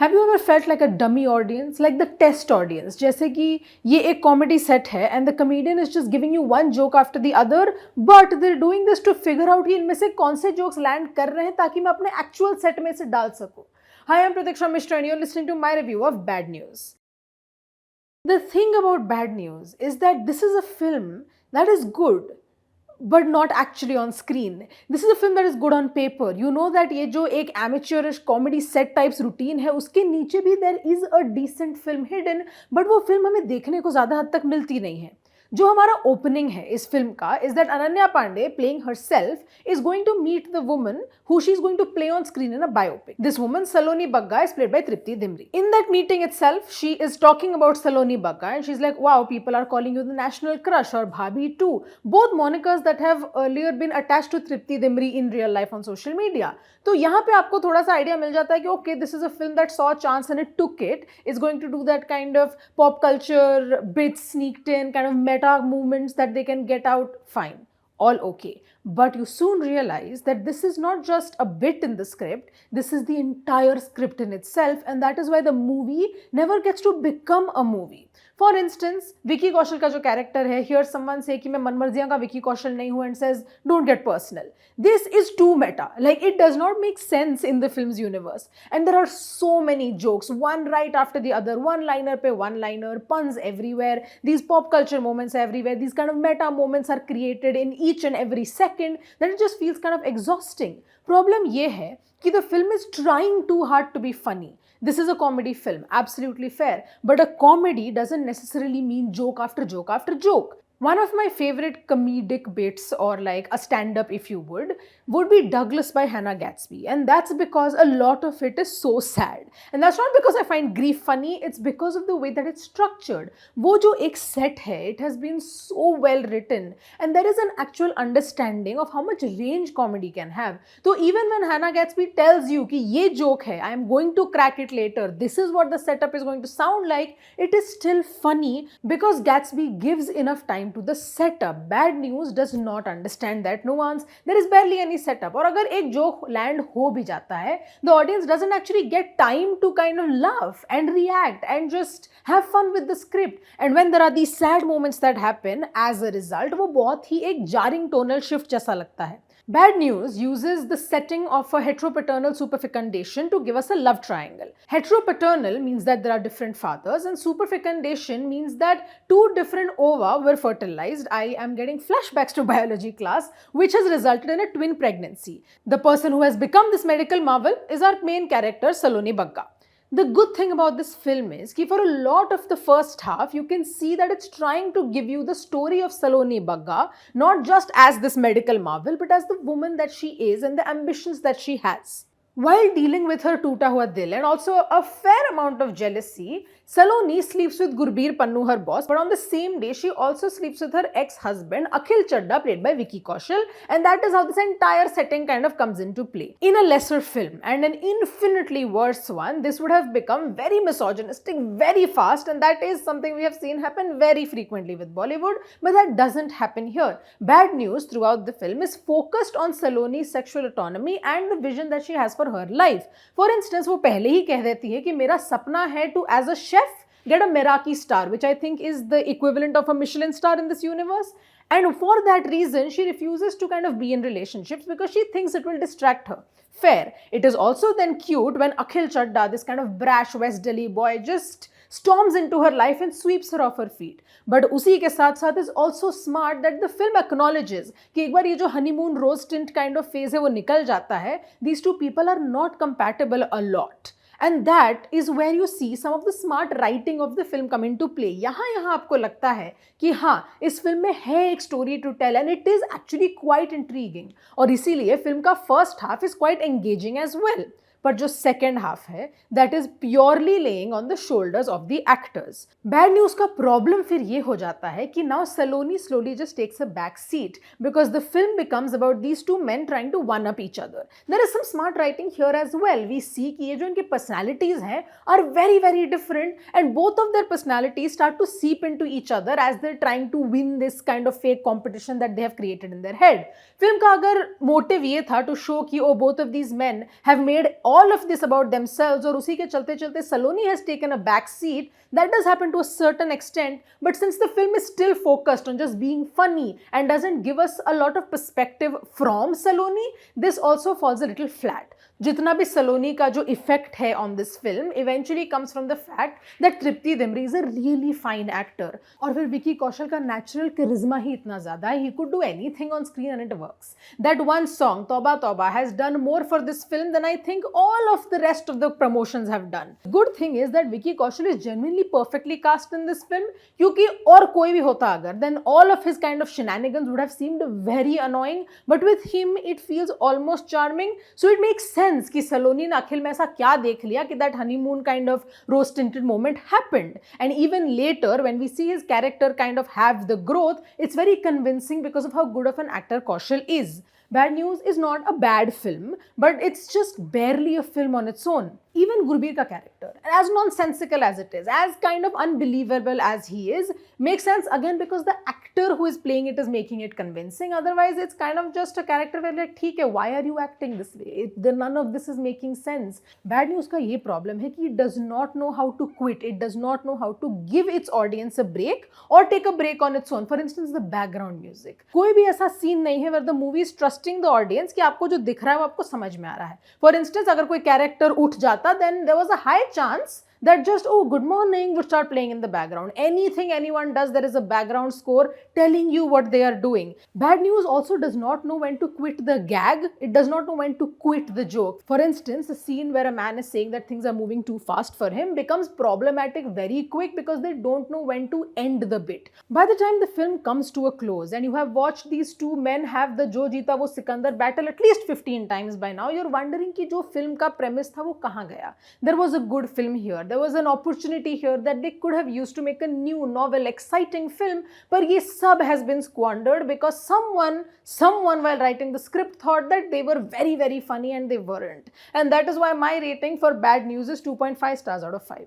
Have you ever felt like a dummy audience, like the test audience? जैसे कि ये एक कॉमेडी सेट है and the comedian is just giving you one joke after the other, but they are doing this to figure out कि इनमें से कौन से जोक्स लैंड कर रहे हैं ताकि मैं अपने एक्चुअल सेट में से डाल सकूं. Hi, I am Pratiksha Mishra and you're listening to my review of Bad News. The thing about Bad News is that this is a film that is good but not actually on screen. This is a film that is good on paper. You know that ये जो एक amateurish comedy set types routine है उसके नीचे भी there is a decent film hidden, but वो film हमें देखने को ज़्यादा हद तक मिलती नहीं है. जो हमारा ओपनिंग है इस फिल्म का is that Ananya Panday playing herself is going to meet the woman who she is going to play on screen in a biopic. This woman, Saloni Bagga, is played by Tripti Dimri. In that meeting itself, she is talking about Saloni Bagga and she's like, wow, people are calling you the national crush or Bhabhi too. Both monikers that have earlier been attached to Tripti Dimri in real life on social media. तो यहाँ पे आपको थोड़ा सा idea मिल जाता है कि okay, this is a film that saw a chance and it took it. It's going to do that kind of pop culture bits sneaked in, kind of meta movements that they can get out, fine. All okay. But you soon realize that this is not just a bit in the script, this is the entire script in itself, and that is why the movie never gets to become a movie. For instance, Vicky Kaushal का जो character है, hears someone say कि मैं मनमर्जियां का विकी कौशल नहीं हूं and says, don't get personal. This is too meta. Like, it does not make sense in the film's universe. And there are so many jokes, one right after the other, one-liner pe one-liner, puns everywhere, these pop culture moments everywhere, these kind of meta moments are created in each and every second, that it just feels kind of exhausting. Problem ये है कि the film is trying too hard to be funny. This is a comedy film, absolutely fair. But a comedy doesn't necessarily mean joke after joke after joke. One of my favorite comedic bits, or like a stand-up if you would be Douglas by Hannah Gatsby. And that's because a lot of it is so sad. And that's not because I find grief funny, it's because of the way that it's structured. वो जो एक set है, it has been so well written. And there is an actual understanding of how much range comedy can have. So even when Hannah Gatsby tells you कि ये joke है, I am going to crack it later, this is what the setup is going to sound like, it is still funny because Gatsby gives enough time to the setup. Bad News does not understand that nuance. There is barely any setup. और अगर एक joke land हो भी जाता है, the audience doesn't actually get time to kind of laugh and react and just have fun with the script. And when there are these sad moments that happen as a result, वो बहुत ही एक jarring tonal shift जैसा लगता है. Bad News uses the setting of a heteropaternal superfecundation to give us a love triangle. Heteropaternal means that there are different fathers, and superfecundation means that two different ova were fertilized. I am getting flashbacks to biology class, which has resulted in a twin pregnancy. The person who has become this medical marvel is our main character, Saloni Bagga. The good thing about this film is that for a lot of the first half, you can see that it's trying to give you the story of Saloni Bagga, not just as this medical marvel, but as the woman that she is and the ambitions that she has. While dealing with her toota hua dil and also a fair amount of jealousy, Saloni sleeps with Gurbir Pannu, her boss, but on the same day, she also sleeps with her ex-husband, Akhil Chadda, played by Vicky Kaushal, and that is how this entire setting kind of comes into play. In a lesser film, and an infinitely worse one, this would have become very misogynistic very fast, and that is something we have seen happen very frequently with Bollywood, but that doesn't happen here. Bad News throughout the film is focused on Saloni's sexual autonomy and the vision that she has for her life. For instance, वो पहले ही कह देती है कि मेरा सपना है to as a chef get a Meraki star, which I think is the equivalent of a Michelin star in this universe. And for that reason, she refuses to kind of be in relationships because she thinks it will distract her. Fair. It is also then cute when Akhil Chadda, this kind of brash West Delhi boy, just storms into her life and sweeps her off her feet. But उसी के साथ साथ is also smart that the film acknowledges कि एक बार ये जो honeymoon rose tint kind of phase है वो निकल जाता है. These two people are not compatible a lot. And that is where you see some of the smart writing of the film come into play. यहाँ आपको लगता है कि हाँ, इस फिल्म में है एक story to tell and it is actually quite intriguing. और इसीलिए फिल्म का first half is quite engaging as well. पर जो सेकेंड हाफ है that is purely laying on the shoulders of the actors. Bad news का problem फिर ये हो जाता है कि now Saloni slowly just takes a back seat because the film becomes about these two men trying to one up each other. There is some smart writing here as well. We see कि ये जो इनकी personalities हैं are very very different and both of their personalities start to seep into each other as they're trying to win this kind of fake competition that they have created in their head. Film का अगर motive ये था to show कि oh both of these men have made all of this about themselves, और उसी के चलते चलते Saloni has taken a back seat. That does happen to a certain extent, but since the film is still focused on just being funny and doesn't give us a lot of perspective from Saloni, this also falls a little flat. जितना भी सलोनी का जो effect है on this film eventually comes from the fact that Tripti Dimri is a really fine actor, और फिर विकी कौशल का natural करिश्मा ही इतना ज्यादा है, he could do anything on screen and it works. That one song Tauba Tauba has done more for this film than I think all of the rest of the promotions have done. Good thing is that Vicky Kaushal is genuinely perfectly cast in this film, क्योंकि और कोई भी होता अगर, then all of his kind of shenanigans would have seemed very annoying, but with him it feels almost charming. So it makes sense कि सलोनी ने अखिल में ऐसा क्या देख लिया कि that honeymoon kind of rose tinted moment happened. And even later when we see his character kind of have the growth, it's very convincing because of how good of an actor Kaushal is. Bad News is not a bad film, but it's just barely a film on its own. Even Gurbir ka character, as nonsensical as it is, as kind of unbelievable as he is, makes sense again because the actor who is playing it is making it convincing. Otherwise, it's kind of just a character where like, ठीक है, why are you acting this way? None of this is making sense. Bad News का ये problem है कि it does not know how to quit. It does not know how to give its audience a break or take a break on its own. For instance, the background music. कोई भी ऐसा scene नहीं है where the movie is trusting the audience कि आपको जो दिख रहा है वो आपको समझ में आ रहा है. For instance, अगर कोई character उठ जाता, then there was a high chance that just, oh, good morning would start playing in the background. Anything anyone does, there is a background score telling you what they are doing. Bad News also does not know when to quit the gag. It does not know when to quit the joke. For instance, a scene where a man is saying that things are moving too fast for him becomes problematic very quick because they don't know when to end the bit. By the time the film comes to a close and you have watched these two men have the Jo Jeeta Wo Sikandar battle at least 15 times by now, you're wondering कि जो film का premise था वो कहाँ गया. There was a good film here. There was an opportunity here that they could have used to make a new, novel, exciting film, but ये सब has been squandered because someone while writing the script thought that they were very, very funny and they weren't. And that is why my rating for Bad News is 2.5 stars out of 5.